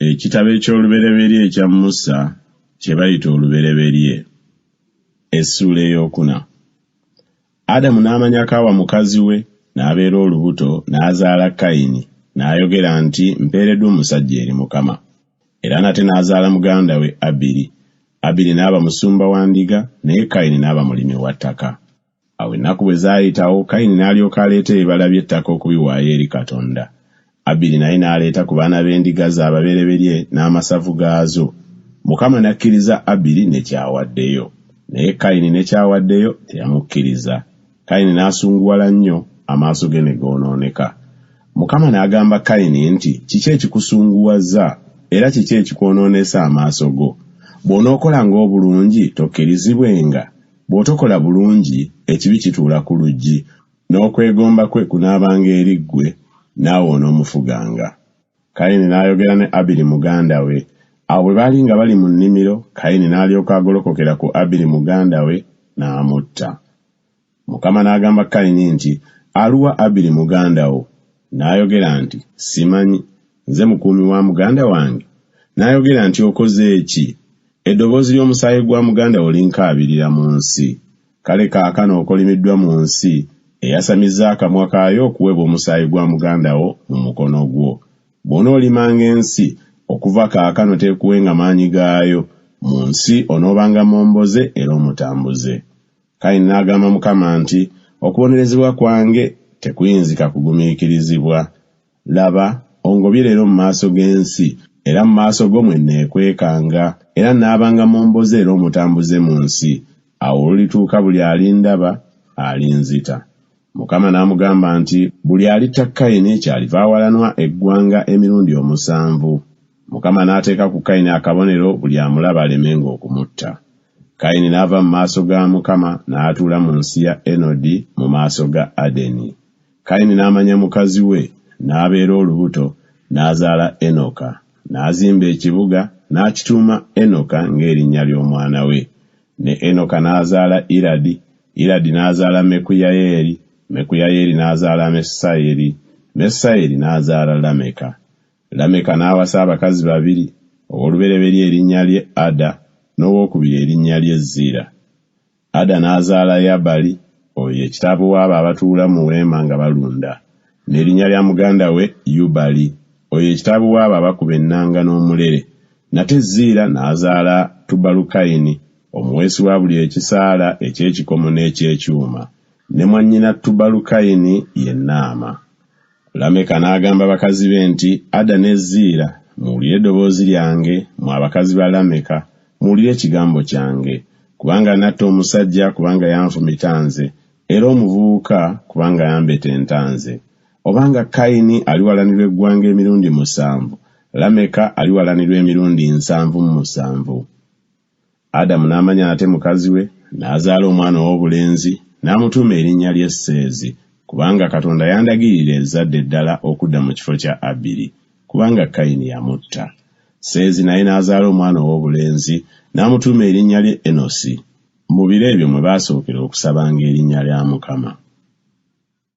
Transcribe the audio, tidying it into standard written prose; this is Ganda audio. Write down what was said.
Ekitabo eky'olubereberye ekya Musa kye bayita olubereberye. Essula ey'okuna. Adamu n'amanya Kaawa mukazi we, n'abeera olubuto, n'azaala Kayini, n'ayogera nti mpeereddwa omusajja eri Mukama. Era nate n'azaala muganda we Abiri. Abiri n'aba musumba wa ndiga, naye Kayini n'aba mulimi wa ttaka. Awo ennaku bwe zaayitawo, Kayini n'alyoka aleeta ebibala by'ettaka okubiwaayo eri Katonda. Abiri naye n'aleeta ku baana b'endiga ze ababereberye n'amasavu gaazo. Mukama n'akkiriza Abiri ne kyawaddeyo, naye Kayini ne kyawaddeyo teyamukkiriza. Kayini n'asunguwala nnyo, amaaso ge ne goonooneka. Mukama n'agamba Kayini nti, kiki ekikusunguwaza era kiki ekikwonoonesa amaaso go? Bw'onookolanga obulungi tokkirizibwenga, bw'otokola bulungi ekibi kituula ku luggi, n'okwegomba kwe kunaabanga eri ggwe, naawe onoomufuganga. Kayini n'ayogera ne Abiri muganda we. Awo bwe baali nga bali mu nnimiro, Kayini n'alyoka agolokokera ku Abiri muganda we n'amutta. Mukama n'agamba Kayini nti, aluwa Abiri muganda wo? N'ayogera nti, simanyi, nze mukuumi wa muganda wange. N'ayogera nti, okoze eki? Eddoboozi ly'omusaayi gwa muganda wo linkaabirira mu nsi. Kale kaakano okolimiddwa mu nsi, eyasamizza akamwa kaayo okuweebwa omusaayi gwa muganda wo mu mukono gwo. Bw'onoolimanga ensi, okuva kaakano teekuwenga maanyi gaayo. Mu nsi onoobanga momboze era omutambuze. Kayini n'agamba Mukama nti, okubonerezebwa kwange tekuyinzika kugumiikirizibwa. Laba, ongobye leero mu maaso g'ensi, era mu maaso go mwe nneekwekanga, era nnaabanga momboze era omutambuze mu nsi. Awo olulituuka buli alindaba alinzita. Mukama n'amugamba nti, buli alitta Kayini kyaliva awalanwa eggwanga emirundi 7. Mukama n'ateeka ku Kayini akabonero buli amulaba alemenga okumutta. Kayini n'ava mu maaso ga Mukama n'atuula mu nsi ya Enodi mu maaso ga Adeni. Kayini n'amanya mukazi we, n'abeera olubuto, n'azaala Enoka. N'azimba ekibuga, n'akituuma Enoka ng'erinnya ly'omwana we. Ne Enoka n'azaala Iradi. Iradi n'azaala Mekuyayeeri. Mekuyayeeri n'azaala Mesayeri. Mesayeri n'azaala Lameka. Lameka n'awasa abakazi babiri, ow'olubereberye erinnya lye Ada, n'owokubiri erinnya lye Zira. Ada n'azaala Yabali, oyo ye kitaawe w'abo abatuula mu weema nga balunda. N'erinnya lya muganda we Yubali, oyo ye kitaawe w'abo abakuba ennanga n'omulere. Nate Zira n'azaala Tubalukayini, omuweesi wa buli ekisaala eky'ekikomo n'eky'ekyuma. Ne mwannyina Tubalukayini ye Naama. Lameka n'agamba bakazi be nti, Ada ne Zira, muwulire eddoboozi lyange, mwe abakazi ba Lameka, muwulire ekigambo kyange, kubanga natta omusajja kubanga yanfumita nze, era omuvubuka kubanga yambetenta nze. Obanga Kayini aliwalanirwa eggwanga emirundi 7, Lameka aliwalanirwa emirundi 7. Adamu n'amanya nate mukazi we, n'azaala omwana ow'obulenzi, n'amutuuma erinnya lye Seezi, kubanga Katonda yandagirira ezzadde ddala okudda mu kifo kya Abiri, kubanga Kayini yamutta. Seezi naye n'azaala omwana ow'obulenzi, n'amutuuma erinnya lye Enosi. Mu biro ebyo mwe baasookera okusabanga erinnya lya Mukama.